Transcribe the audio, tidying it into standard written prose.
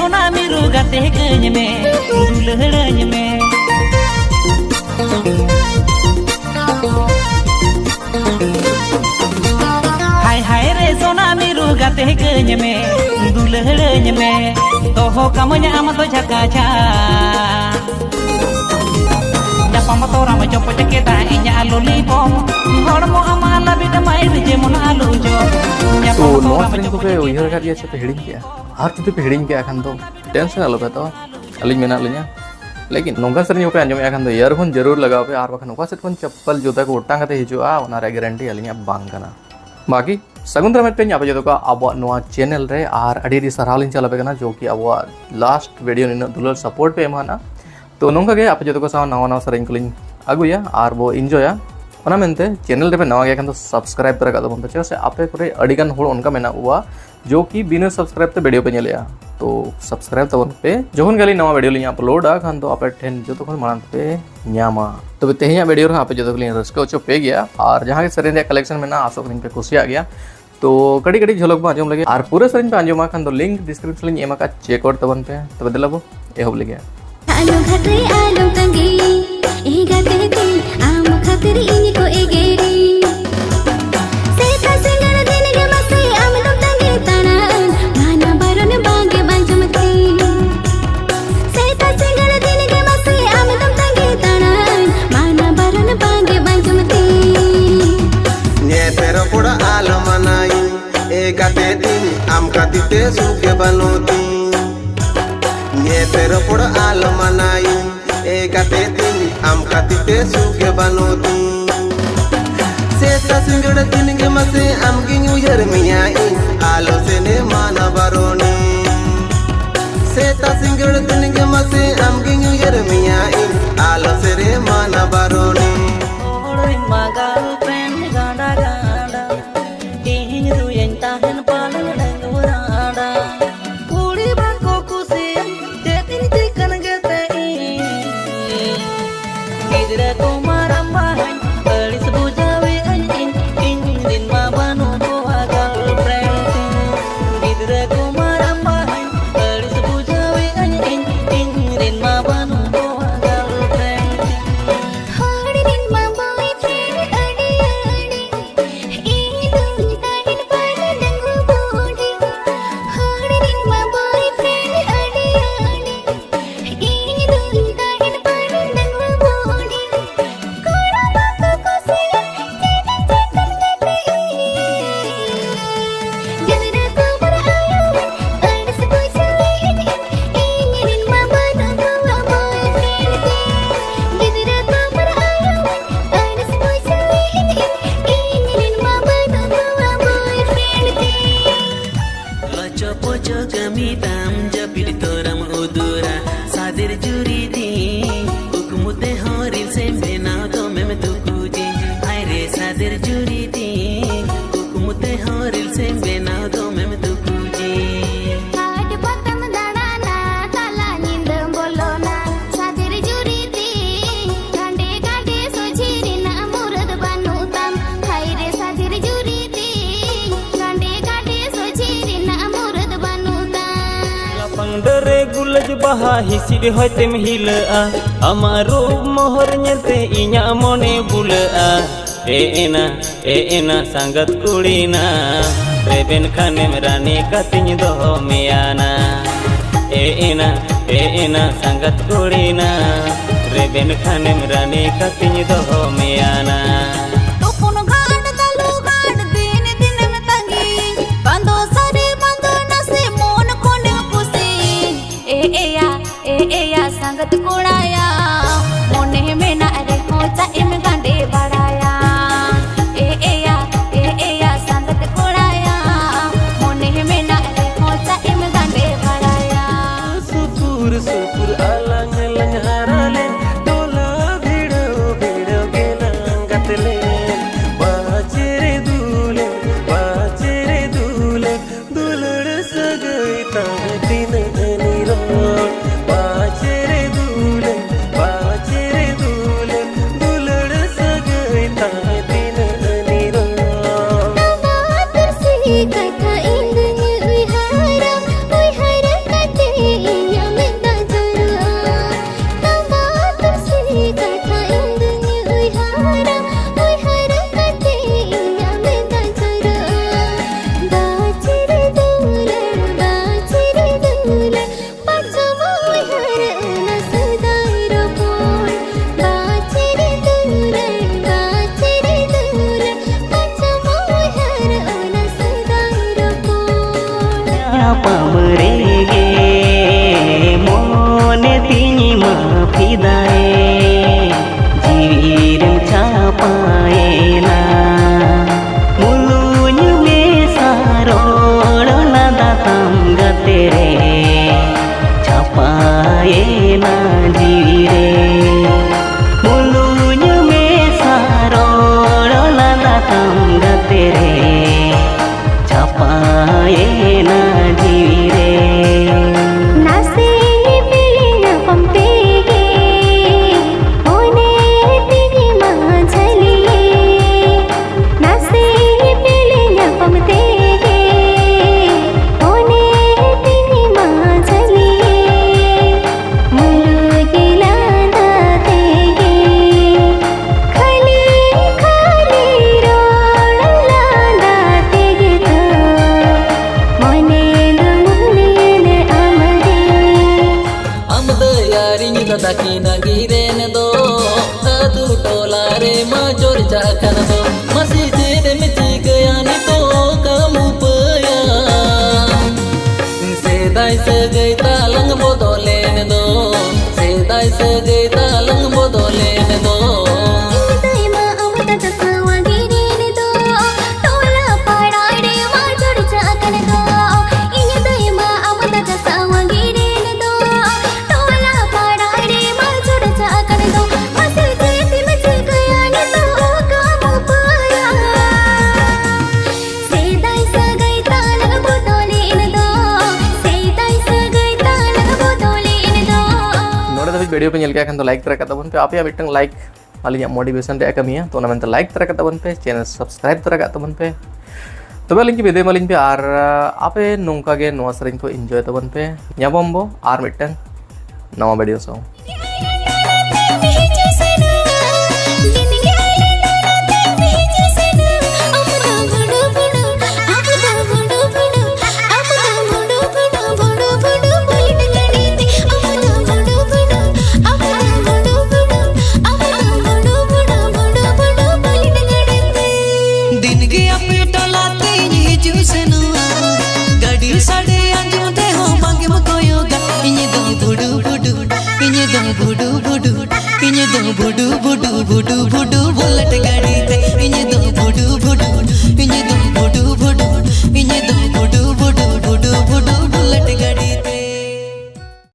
सोना मिरु गाते कኝ में दुलहड़ኝ में हाय हाय रे सोना मिरु गाते कኝ में दुलहड़ኝ में toho kamunya amat to jakaja pamato rama copo ceketa inya alu lipom hormo amala bida mai je mon alu jo तो नौ सेरिंग को पे उयहर का दिया चेपे हिडिंग किया हर चुते पे हिडिंग किया खान तो टेंशन आलो पे तो अलिंग मेना लिnya लेकिन नोंगा सेरिंग पे अंजम याखान तो ईयरफोन जरूर लगाओ पे आर बाखान ओका सेट कोन चप्पल जोता को उटांग कते हिजुआ ओना रे गारंटी अलिंग बांग कना बाकी सगुन रमेट पे आप जो अब नोआ चैनल रे आर अडी सरहाव लिंग चला पे कना जो कि अब लास्ट वीडियो निन दुलर सपोर्ट पे एमाना तो नोंका के आप जो को साव नवा नवा सेरिंग को लिंग अगुया आर बो एंजॉया ओना मेनते चैनल रे पे नवा गया खान तो सब्सक्राइब कर का बोलते से आपे करे अडिगान होड़ उनका मेना हुआ जो कि बिना सब्सक्राइब ते वीडियो पे नेलेया तो सब्सक्राइब तबन पे जोखन गाली नवा वीडियो लिंग अपलोड आ खान तो आपे ठेन जो तो मानत पे न्यामा तो तेहिया वीडियो रे आपे जो तो लिंग रस्को चो पे गया और जहां के सेरिंग कलेक्शन में ना आसो लिंग पे खुशी आ गया तो कड़ी कड़ी झलक में आजम लगे और पूरे सेरिंग पे आजमा खान तो लिंक डिस्क्रिप्शन लिंग एमा का चेक आउट तबन पे तो बदलाबो एहब लगे आलू घाटे आलू तंगी ए गाते ती आम खातिर इनी को एगेरी सेता सिंगर दिन के मसे आम तुम तंगे तनान माना बरन बागे बांजमती सेता सिंगर दिन के मसे आम तुम तंगे तनान माना बरन बागे बांजमती ने तेरो पुड़ा आलू मनाई ए गाते ती आम खातिर सुके बनोती ये तेरो पुड़ आल मनाई ए गाते दिन आम खाते सुखे बनोती सेता सिंगड़ दिन के मसे आम की उजर मियाई आलो से ने माना बरोनी सेता सिंगड़ दिन के मसे आम की उजर मियाई आलो से रे माना Barauni magal friend gada gada ing ru yang tahan paling dengurada kuli bangko kusi tetin tikan gete gidra ko marambahan beli sebujawi anjing ing din mabanu magal friend gidra ko marambahan beli sebujawi anjing ing din mabanu magal friend हाड़ी दिन मां boyfriend अड़ी अड़ी ए दूज ताहिन पानी डंगू बूढ़ी हाड़ी दिन मां boyfriend अड़ी अड़ी ए दूज ताहिन पानी डंगू बूढ़ी कोड़ा बाको कोसे चेतन चेतन गते जदरा कोबर आयो अड़स पूछले ए दिन मां बनो हुआ बॉयफ्रेंड ते जदरा कोबर आयो अड़स पूछले ए दिन मां बनो हुआ बॉयफ्रेंड ते Loco poco kami tam japir toram udura sadir juri di ukmute horil se mena to mem tukuji ai re sadir juri di ukmute horil se mena to mem tukuji आड पतम दाना ताला नींद बोलोना सादिर जुरीती गांडे गांडे सोझिरी ना मुरद बानुतम हाय रे सादिर जुरीती गांडे गांडे सोझिरी ना मुरद बानुतम पंडरे गुलज बहा हिसिर होतेम हिलआ अमारो मोहर नेते इnya मने बुलआ ए एना संगत कुड़ीना रेबेन खानेम रानी कतिñ दोहो मियाना ए एना संगत कुड़ीना रेबेन खानेम रानी कतिñ दोहो मियाना तोपुन गाड तलु गाड दिन दिन में तंगी बंदो सरे बंदो नसे मोन कोने पुसी ए या संगत कोड़ाया मोने में ना रे होता इम गांडे बड़ाया ए या संगत कोड़ाया मोने में ना रे होता इम गांडे बड़ाया सुपुर सुपुर अलंग लंग हरालेन डोला भिड़ो भिड़ो गेला गतलेन बाचेरे दूले दुलड़ सगई तावे दिन निरोन बाचेरे दूले दुलड़ सगई तावे दिन निरोन नवा तरसी कथा इंद विहारा कते na jire mulunya me saro lala tangga tere chapaye na jire nase pilina pampege one tigi majaliye nase pilina pampege one tigi majaliye mulugila tege khali khali rola tege ta mone lumune amade amda yari ni da dakina giren do adu tolare ma jor jakan do masjid me chigaya ni to kamu paya sedai sagai talang bodolen do sedai sagai talang bodolen do Inidai ma amata tasawa girene do tola parade ma jorja kan do Inidai ma amata tasawa girene do tola parade ma jorja kan do masjid me chigaya ni to kamu paya sedai sagai talang bodolen do sedai sagai talang bodolen do नोड़े तभी video पे nyel के akan तो like तरह कतबन पे आप या मिटंग like वाली motivation रे कमी है तो ना मैं लाइक तरह कतबन पे चैनल सब्सक्राइब तरह कतबन पे तो लिंक वीडियो मालिंग पे आर आपे नोंका गे नोआ सरिंग को एंजॉय तबन पे ᱧᱟᱯᱟᱢ आर मिटंग नवा वीडियो सो दिन गया पेटला तेरी जूसनुआ गड़ी साडे अंजुते हो मांगे मकोयोगा इने दो बुडू बुडू इने दो बुडू बुडू इने दो बुडू बुडू बुडू बुडू